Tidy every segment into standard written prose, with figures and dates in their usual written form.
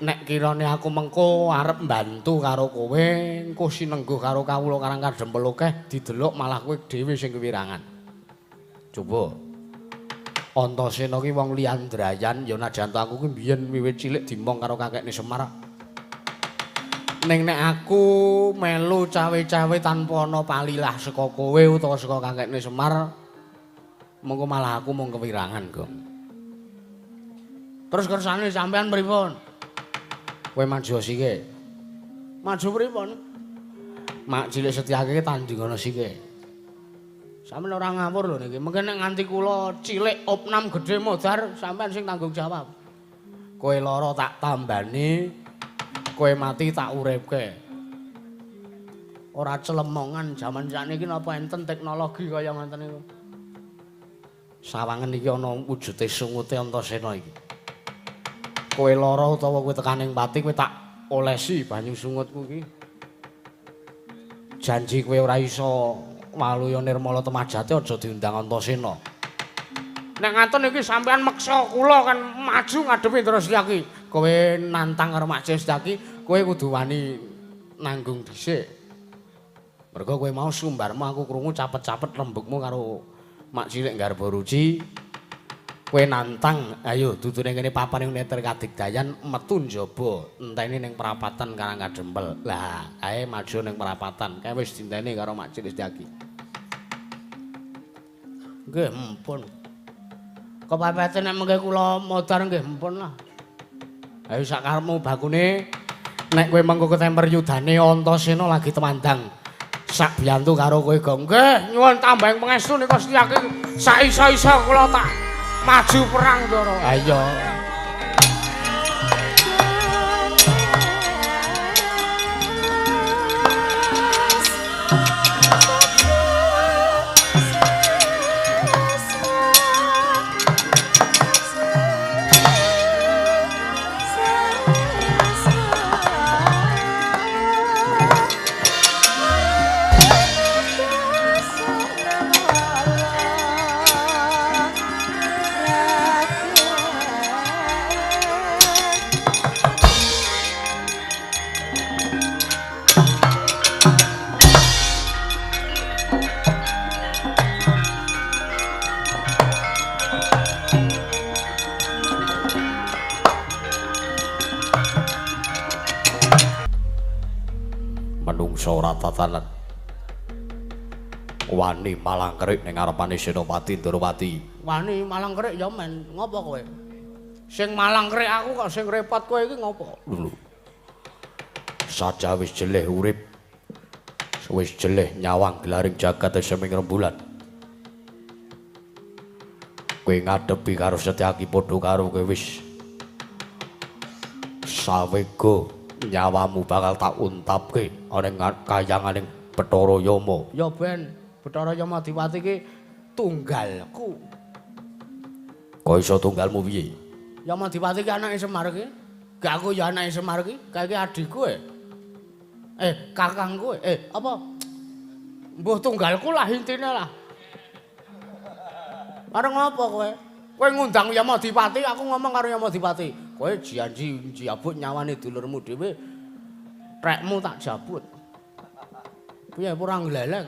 nek kirane aku mengko arep mbantu karo kowe, engko sinengguh karo kawula karang kadempel akeh didelok malah kowe dhewe sing kewirangan. Coba. Antasena ki wong liyandrayan ya najan aku ki biyen wiwit cilik dimong karo kakekne Semar. Ning nek aku melu cawe-cawe tanpa ana palilah saka kowe utawa saka kakekne Semar, mengko malah aku mung kewirangan, Gong. Terus kersane sampean pripun? Kowe maju sike. Maju pripun? Mak cilik Setyaki tanding ana sike. Sampeyan ora ngawur lho niki. Mengke nek nganti kula cilik opnam gedhe modar sampeyan sing tanggung jawab. Kowe lara tak tambani, kowe mati tak uripke. Ora celemongan jaman sakniki napa enten teknologi kaya ngoten niku. Sawangen iki ana wujude sungute Antasena iki. Kowe lara utawa kowe tekaning pati kowe tak olesi banyu sungutku iki. Janji kowe ora iso waluya nirmala temajate aja diundang Antasena. Nek ngaten iki sampean meksa kula kan maju ngadepi Ndara Setyaki. Kowe nantang karo Mak Setyaki, kowe kudu wani nanggung dhisik. Mergo kowe mau sumbarmu aku krungu capet-capet rembugmu karo Mak Cilik Garba Ruci. Kowe nantang, ayo dudune kene papan ning neter kadigdayan metu njaba, enteni ning perapatan Karang Kadempel. Lah, kae maju ning perapatan, kae wis dinteni karo Mak Cilik Setyaki. Nggih, mpun. Kepepete nek mengke kula modar nggih mpun lah. Ayo sak karepmu bakune nek kowe mengko ketemper yudane Antasena lagi temandang. Sak biyantu karo kowe Gong. Nggih, nyuwun tambahing pangestu nika Setyaki. Sak iso-iso kula tak maju perang Ndara. Ayo. Ora tatanan wani malangkerik ning ngarepane Senopati Ndrawati. Wani malangkerik ya men, ngopo kowe? Sing malangkerik aku kok sing repot kowe iki ngopo? Lho. Saja wis jeleh urip. Wis jeleh nyawang gelaring jagat seming rembulan. Kowe ngadepi karo Setyaki padha karo kowe wis sawega nyawamu bakal tak untapke ana kayanganing Bathara Yama. Ya ben, Bathara Yama Diwati ki tunggalku. Kok iso tunggalmu piye? Yama Diwati ki anake Semar ki. Gak aku ya anake Semar ki, kae ki adikku kakangku apa? Mbuh tunggalku lah intine lah. Areng apa kowe? Kowe ngundang Yama Diwati, aku ngomong karo Yama Diwati. Kowe janji njabut nyawane dulurmu dhewe, rekmu tak jabut. Piye ora gleleng?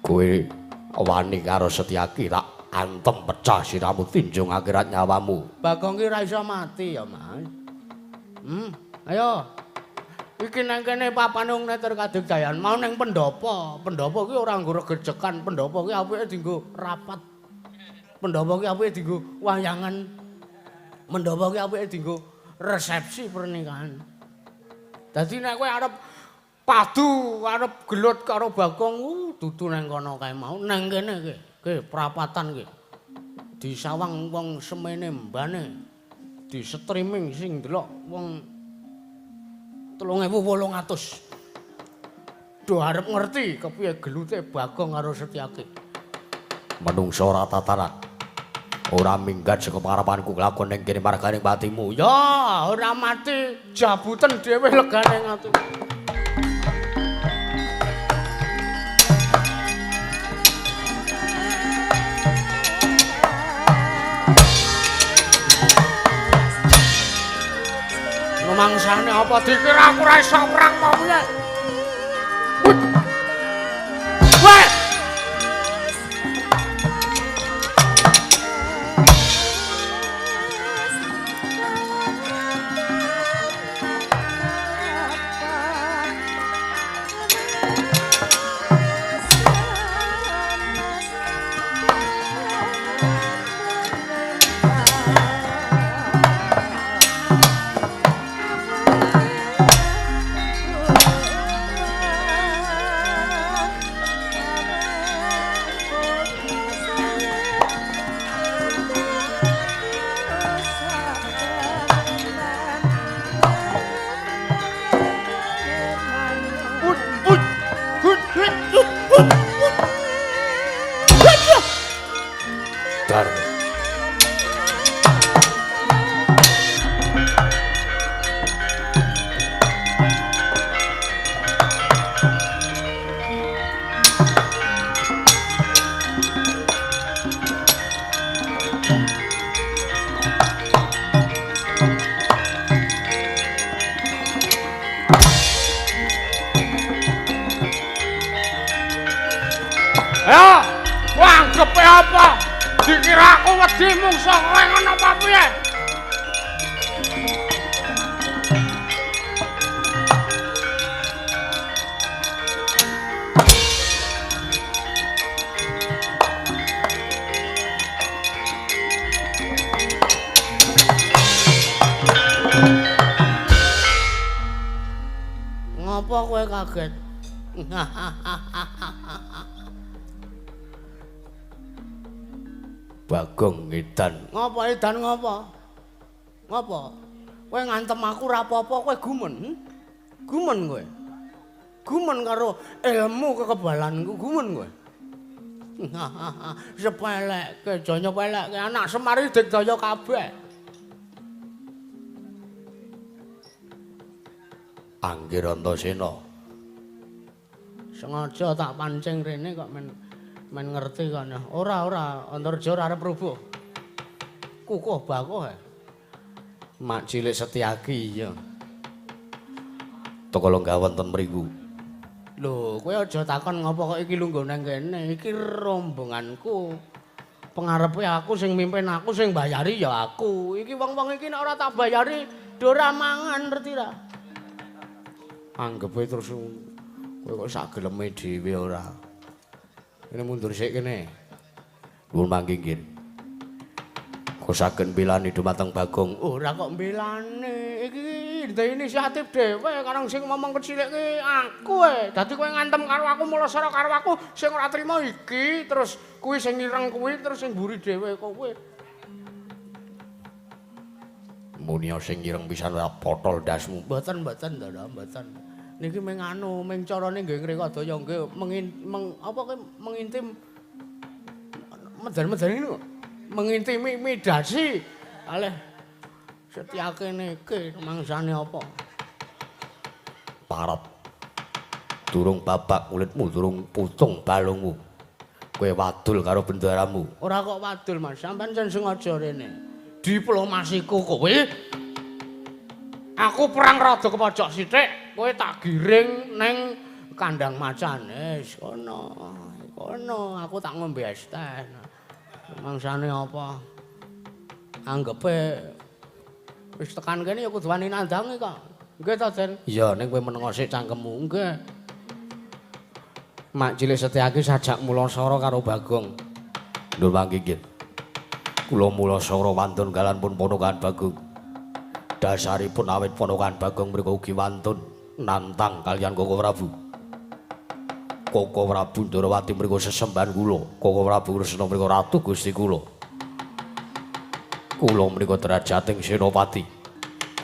Kowe wani karo Setyaki tak antem pecah siramu tinjung akhirat nyawamu. Bagong ki ora iso mati ya, Mas. Ayo. Iki nang kene papane wong neter kadigdayan, mau ning pendopo. Pendopo ki ora nggo regejekan, pendopo ki apike dienggo rapat. Pendopo ki apike dienggo wayangan. Pendopo ki apike dienggo resepsi pernikahan. Dadi nek kowe arep padu, arep gelut karo Bagong, dudu nang kono kae mau, nang kene ki. Ki perapatan ki. Disawang wong semene mbane. Di streaming sing delok wong 3.800. Do arep ngerti kepiye gelute Bagong karo Setyaki. Manungsa ora tatanan. Ora minggat saka parapanku lakon ning kene marganing patimu. Ya, ora mati jabuten dhewe legane atiku. Mangsane apa dikira aku ora iso perang apa piye? Weh! Dikira aku wedi mungsuh kowe ngono apa piye? Ngopo kowe kaget? Bagong edan. Ngopo edan ngopo? Ngopo? Kowe ngantem aku ora apa-apa, kowe gumen. Gumen kowe. Gumen karo ilmu kekebalanku, gumen kowe. Sepelek, aja nyepelekke anak Semar iki digdaya kabeh. Anggir Antasena. Sengaja tak pancing rene kok men ngerti kan. Ora Antarja ora arep rubuh. Kukuh bakuh. Mak cilik Setyaki ya. Toko lenggah wonten mriku. Lho, kowe aja takon ngopo kok iki lungguh nang kene. Iki rombonganku. Pengarepe aku sing mimpin aku sing bayari ya aku. Iki wong-wong iki nek ora tak bayari ora mangan ngerti ra? Anggepe terus kowe kok sak geleme dhewe ora. Ini mundur sik kene. Nuwun manggih. Kok saged mbelani dumateng Bagong? Ora kok mbelani. Iki ndek inisiatif dhewe karo sing ngomong kecilik ki aku ae. Dadi kowe ngantem karo aku mulosara karo aku sing ora trima iki terus kuwi sing ireng kuwi terus sing mburi dhewe kowe. Muni sing ireng pisan ora potol dasmu. Mboten niki ming anu, ming carane nggih ngrekadaya nggih mengintim medan-medan ini mengintimidasi kalih Setyaki niki mangsane apa? Parep. Durung babak kulitmu, durung putung balungmu. Kowe wadul karo bendaramu. Ora kok wadul, Mas. Sampeyan jan sengaja rene. Diplomasiku kowe. Aku perang rada ke pojok sithik. Kowe tak giring ning kandang macan. Kono aku tak ngombe es teh. Mangsane apa? Anggepe wis tekan kene ya kudu wani nandangi kok. Nggih to, Den? Iya, ning kowe menengo sik cangkemmu. Nggih. Mak cilik Setyaki sajak mulasara karo Bagong. Nur panggih. Kula mulasara wantun kalan pun ponokan Bagong. Dasaripun awit ponokan Bagong mriku ugi wantun nantang kalian Koko Prabu. Koko Prabu Ndarawati mriku sesembahan kula. Koko Prabu Kresna mriku ratu Gusti kula. Kula mriku derajating senopati.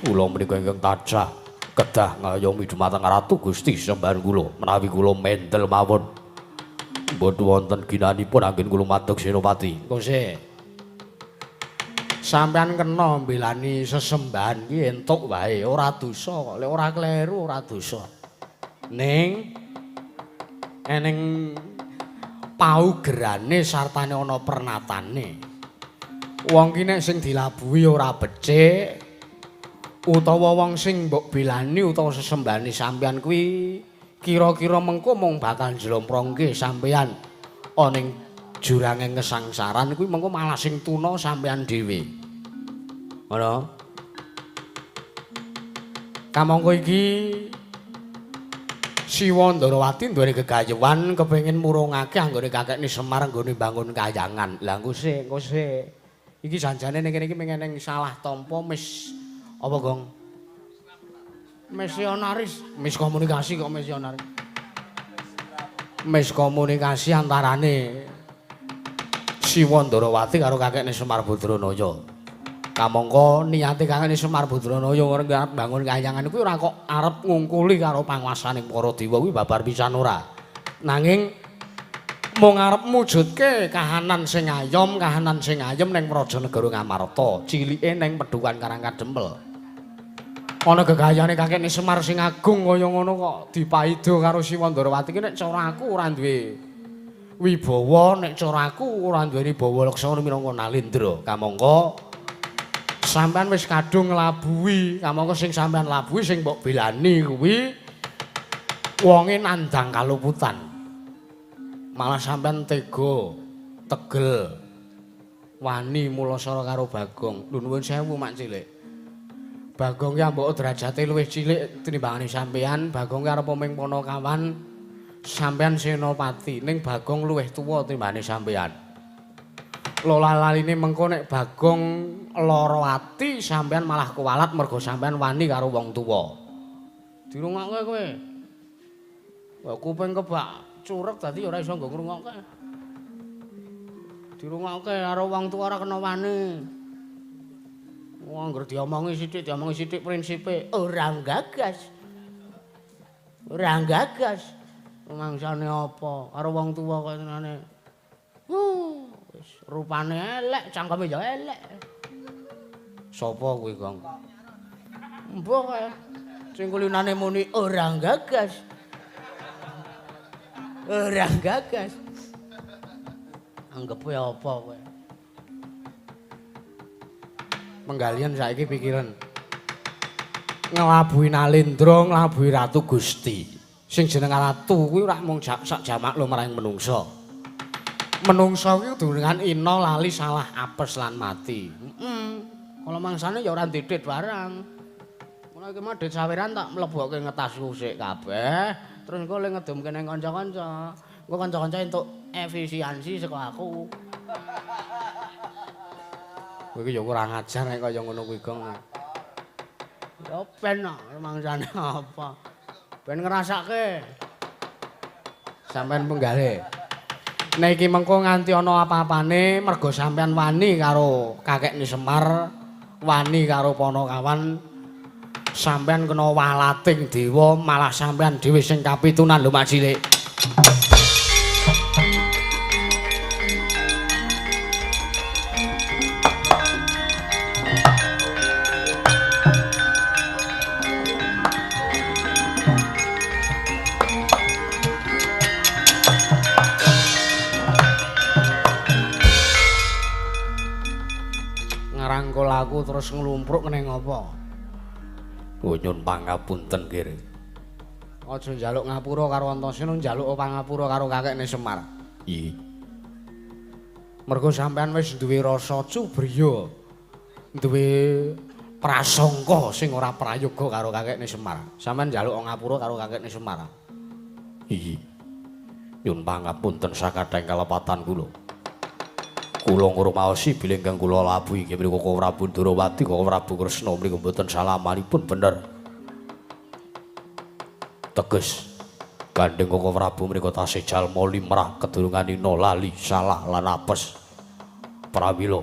Kula mriku ingkang tansah kedah ngayomi dumateng ratu Gusti sembahan kula. Menawi kula mendel mawon boten wonten ginanipun anggen kula madheg senopati. Kose sampeyan kena mbelani sesembahan ki entuk wae, ora dosa kok. Lek ora kleru ora dosa. Ning eneng paugerane sartane ana pernatane. Wong ki nek sing dilabuhi ora becik, utawa wong sing mbok bilani utawa sesembahane sampeyan kuwi kira-kira mengko mung bakal njlomprongke sampeyan ana ing jurange kesangsaran kuwi mengko malah sing tuna sampeyan dhewe. Ngono. Kamangka iki Siwa Ndarawati duweni gegayuhan kepengin murungake anggone kakekne Semar nggone bangun kahyangan. Lah engko sik. Iki janjane ning kene iki mengeneng salah tampa mis apa, Gong? Misionaris, miskomunikasi kok misionaris. Miskomunikasi antarane Siwa Ndarawati karo kakekne Semar Badranaya. Kamangka niate kakekne Semar Badranaya arep bangun kahyangan kuwi ora kok arep ngungkuli karo panguwasaning para dewa kuwi babar pisan ora. Nanging mung arep mujudke kahanan sing ayom ning Prajanegara Ngamarta, cilike ning Pedhukan Karangkadempel. Ana gegayane kakekne Semar sing agung kaya ngono kok dipaido karo Siwa Ndarawati ki nek cara aku ora duwe wibawa, nek cara aku ora duweni bawa laksana minangka Nalendra. Kamangka sampean wis kadung nglabuhi, kamangka sing sampean labuhi sing mbok belani kuwi wonge nandang kaluputan. Malah sampean tega, tegel, wani mulasara karo Bagong. Lho nuwun sewu mak cilik. Bagong ki ambek derajate luwih cilik tinimbangane sampean. Bagong ki arep ming Panakawan, sampean senopati. Ning Bagong luwih tuwa tinimbangane sampean. Lola-laline mengko nek Bagong lara ati sampean malah kuwalat mergo sampean wani karo wong tuwa. Dirungokke kowe. Kok kuping kebak cureg dadi ora iso nggo ngrungokke. Dirungokke karo wong tuwa ora kena wani. Wong anggere diomongi sithik prinsipe ora gagas. Ora gagas. Mangsane apa karo wong tuwa kok tenane. Wis rupane elek, cangkeme ya elek. Sapa kuwi, Gong? Mbah kae. Sing kulinane muni ora gagas. Ora gagas. Anggepe apa kowe? Penggalian saiki pikiran. Nglabuhi Nalendra, nglabuhi Ratu Gusti. Sing jeneng ratu kuwi ora mung sak jamak lho marang menungsa. Menungsa kuwi dengan ina lali salah apes lan mati. Kalau mangsane ya ora ndidit barang. Mulai iki mah dit saweran tak mlebokke ngetasku sik kabeh. Terus engko le ngedumke ning kanca-kanca. Engko kanca-kanca entuk efisiensi saka aku. Kowe iki ya kurang ajar nek kaya ngono kuwi, Gong. Ya ben mangsane apa? Ben ngrasake. Sampeyan penggale. Nek iki mengko nganti ana apa-apane mergo sampeyan wani karo kakekne Semar, wani karo Panakawan, sampeyan kena walating dewa, malah sampeyan dhewe sing kapitunan lho Mak Cilik. Ngrangkul aku terus nglumpruk ning apa? Oh nyun pangapunten kire. Aja njaluk ngapura karo Antasena, njaluk pangapura karo kakekne Semar. Iya. Mergo sampean wis duwe rasa cubriya, duwe prasangka sing ora prayoga karo kakekne Semar. Sampean njaluk ngapura karo kakekne Semar. Iya. Nyun pangapunten sakathahing kalepatan kula. Kula ngrumaosi bilih ingkang kula labuhi inggih menika Koko Prabu Ndarawati, Koko Prabu Kresna menika mboten salamanipun bener. Teges gandeng Koko Prabu menika tasih jalma limrah kedurunganina lali salah lan apes. Pramila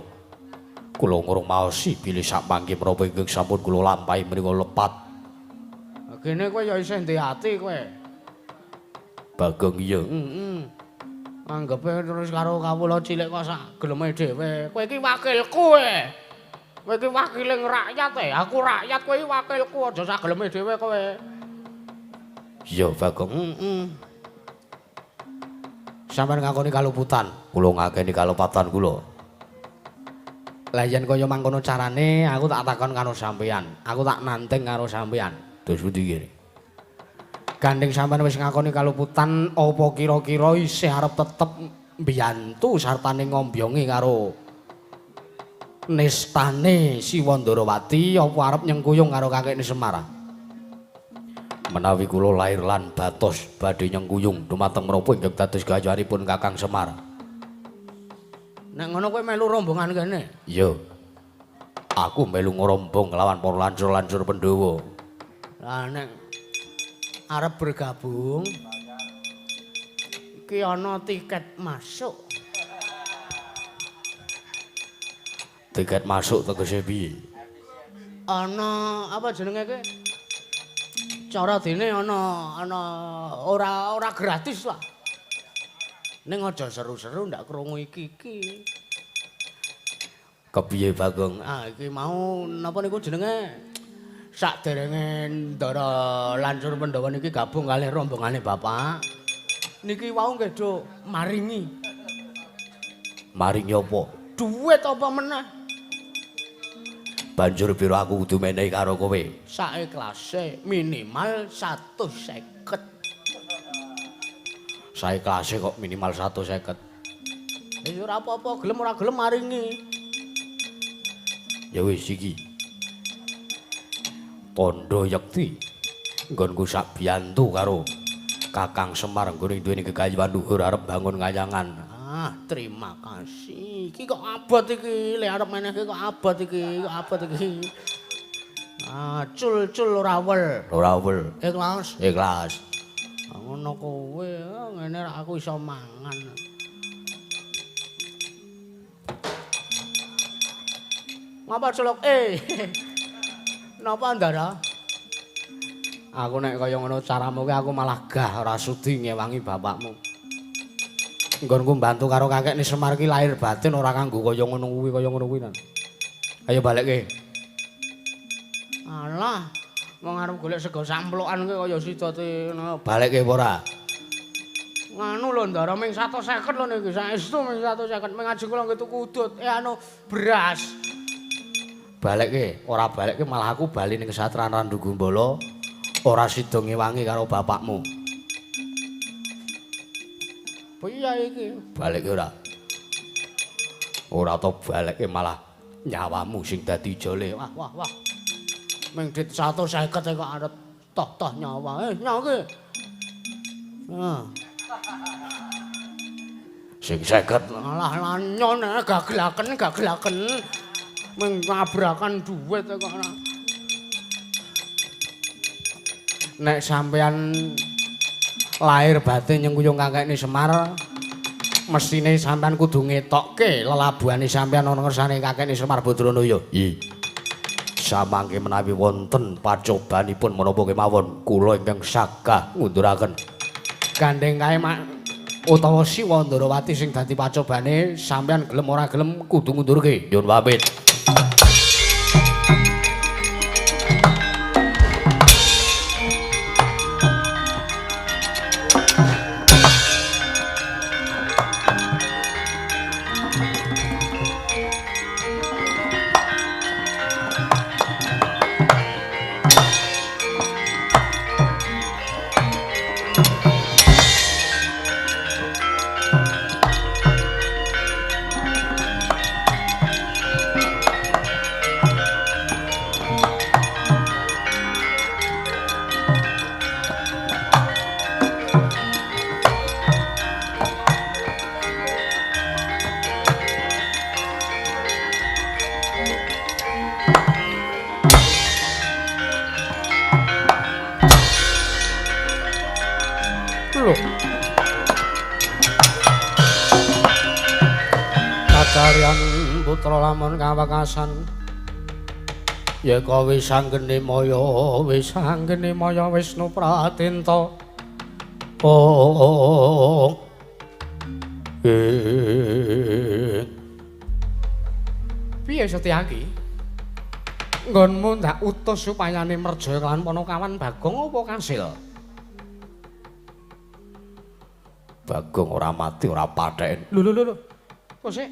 kula ngrumaosi bilih sapanggih menapa ingkang sampun kula lampahi menika lepat. Kene kowe ya isih ndek ati kowe. Bagong iya. Anggepe terus karo kawula cilik kok sak geleme dhewe. Kowe iki wakilku e. Kowe iki wakile rakyat e. Aku rakyat, kowe iki wakilku, aja sak geleme dhewe kowe. Iya, Bagong. Sampeyan ngakoni kaluputan, kula ngakeni kalupatan kula. Lah yen kaya mangkono carane aku tak takon karo sampeyan. Aku tak nanteng karo sampeyan. Terus pundi iki? Gandeng sampeyan wis ngakoni kaluputan apa kira-kira isih arep tetep mbiyantu sartane ngombyongi karo nestane Siwandarawati apa arep nyengkuyung karo kakekne Semar? Menawi kula lair lan batos badhe nyengkuyung dumateng menapa ingkang dados gayahanipun Kakang Semar. Nek ngono kowe melu rombongan kene? Iya. Aku melu ngrombong lawan para lancur-lancur Pandhawa. Lah nek arep bergabung iki ana tiket masuk. Tiket masuk tegese piye? Ana apa jenenge iki? Cara dene ana ora gratis lah. Ning aja seru-seru ndak krungu iki. Kepiye Bagong? Ah iki mau napa niku jenenge? Sakderenge Ndara Lancur Pandhawa niki gabung kalih rombongane Bapak. Niki wau nggih do maringi. Maringi apa? Duit apa meneh? Banjur pira aku kudu menehi karo kowe? Saiklase minimal 150. Saiklase kok minimal 150. Wis ora apa-apa, gelem ora gelem maringi. Ya wis iki. Tondo yekti nggonku sak biyantu karo Kakang Semar nggone duweni gegayuhan luhur arep bangun kayangan. Ah, terima kasih. Iki kok abot iki, lek arep menehke kok abot iki, Ah, cul ora wel. Ora wel. Ikhlas. Ikhlas. Ngono kowe, ngene ra aku iso mangan. Ngapa celok? Napa Ndara? Aku nek kaya ngono caramu ki aku malah gah ora sudi ngewangi bapakmu. Nggonku mbantu karo kakekne Semar ki lahir batin ora kanggo kaya ngono kuwi nan. Ayo balekke. Alah, wong arep golek sego samplokan ki kaya sidate balekke apa ora? Nganu lho Ndara ming 150 lho niki saestu ming 150 ming ngaji kula nggih tuku udut beras. Balekke, ora balekke malah aku bali ning kesatran Randu Gumbala ora sida ngewangi karo bapakmu. Piye iki? Balekke ora. Ora to balekke malah nyawamu sing dadi jole. Wah. Ming dit 150 kok arep toh nyawa. Nyawa ki. Nah. Sing 50 alah nyon gagelaken. Mengabrakan duit kok ora. Nek sampeyan lahir batin nyengkuyung kakekne Semar, mestine sampeyan kudu ngetokke lelabuhane sampeyan ana ngersane kakekne Semar Badranaya. Nggih. Samangke menawi wonten pacobanipun menapa kemawon kula ingkang sagah ngunduraken gandeng kae utawa Siwandarawati sing dadi pacobane sampeyan gelem ora gelem kudu ngundurke. Nyuwun pamit. Kacarian putra lamun kawekasan yeka wisanggene maya Wisnu Pratinta piye Setyaki nggonmu ndak utus supayane merjaya kelawan Panakawan Bagong apa kasil? Bagong ora mati ora patheken. Lho. Kok sik?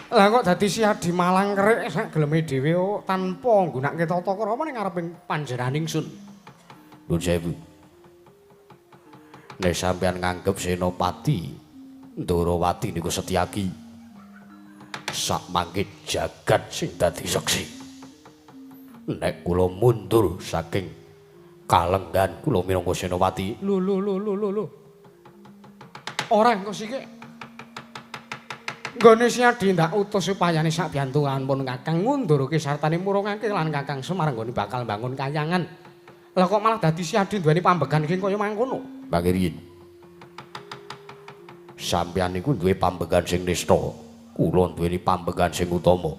Lah kok dadi si Adi malang kerik sak geleme dhewe tanpa nggunakake tata krama ning ngareping panjenengan ingsun. Nuwun sewu. Nek sampeyan nganggep Senopati Ndorowati niku Setyaki sak mangke jagat sing dadi seksi. Nek kula mundur saking kalenggan kula minangka Senopati. Lho. Ora engko sik. Nggone si Adi ndak utus supayane sak biyantungan pun Kakang ngundurake sartane murungake lan Kakang Semar nggone bakal bangun kayangan. Lah kok malah dadi si Adi duweni pambegan sing kaya mangkono? Mangke riyin. Sampeyan niku duwe pambegan sing nista, kula duweni pambegan sing utama.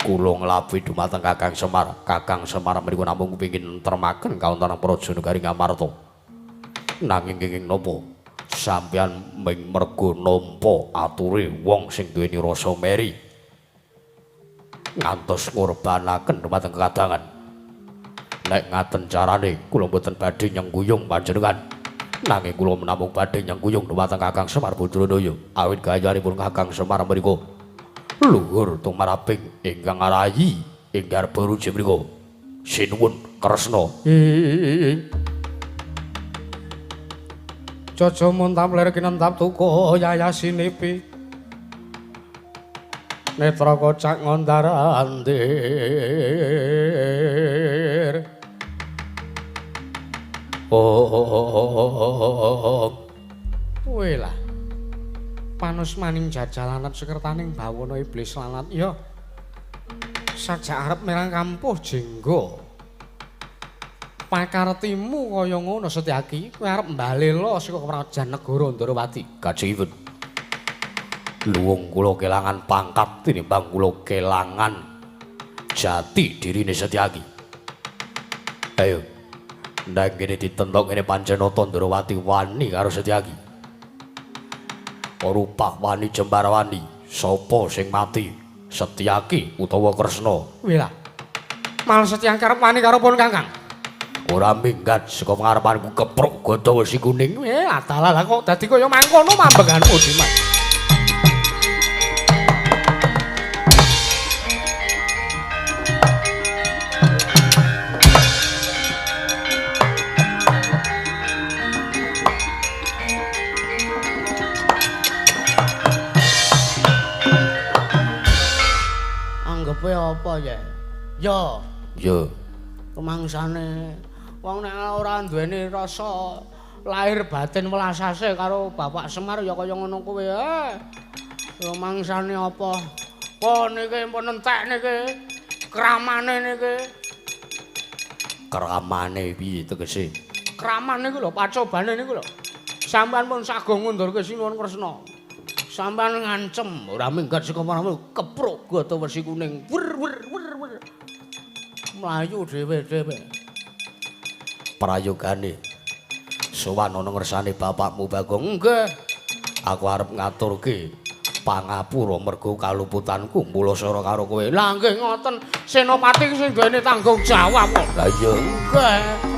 Kula nglabuhi dumateng Kakang Semar. Kakang Semar menika namung kepengin nentremaken kawontenan Praja Negari Ngamarta. Nanging kenging napa? Sampeyan ming mergo nampa ature wong sing duweni rasa meri. Ngantos ngorbanaken dumateng kekadangan. Nek ngaten carane kula mboten badhe nyengguyung panjenengan. Nanging kula namung badhe nyengguyung dumateng Kakang Semar Badranaya. Awit gayanipun Kakang Semar menika luhur tumaraping ingkang arayi ing garba ruji menika. Sinuwun Kresna. Jaja montam lir kinentap tuku yayasinepi. Netra kocak ngondarandir. Weh lah. Panus maning jajalanat sekertaning bawana iblis lanat ya. Sajak arep mirang kampuh jenggo. Pakartimu kaya ngono Setyaki, kowe arep mbalela saka Krajan Negara Ndorowati. Kajipun. Luwung kula kelangan pangkat tinimbang kula kelangan jati dirine Setyaki. Ayo. Ndak kene ditentok ngene Panjenata Ndorowati wani karo Setyaki. Rupa wani Jembarawani, sapa sing mati? Setyaki utawa Kresna? Wela. Malah Setyaki arep wani karo pun Kakang. Ora minggat saka pangarepanku kepruk gada wesi kuning. Adalah kok dadi kaya mangkono mambenganmu Dimas. Anggepe apa ya? Yo. Yo. Kemangsane wong nek ora duweni rasa lahir batin welasase karo Bapak Semar ya kaya ngono kuwi. Ya mangsane apa? Kok niki pun entek niki. Kramane niki. Kramane piye tegese? Kraman niku lho, pacobane niku lho. Sampeyan pun sagung ngundurke Sinuwun Kresna. Sampeyan ngancem ora minggat saka manamu kepruk gata wesi kuning. Wer. Mlayu dhewe-dhewe. Prayogane sowan ana ngersane bapakmu Bagong. Nggih. Aku arep ngaturke pangapura mergo kaluputanku mulasara karo kowe. Lah nggih ngoten, Senopati sing duweni tanggung jawab kok. Lah iya. Nggih.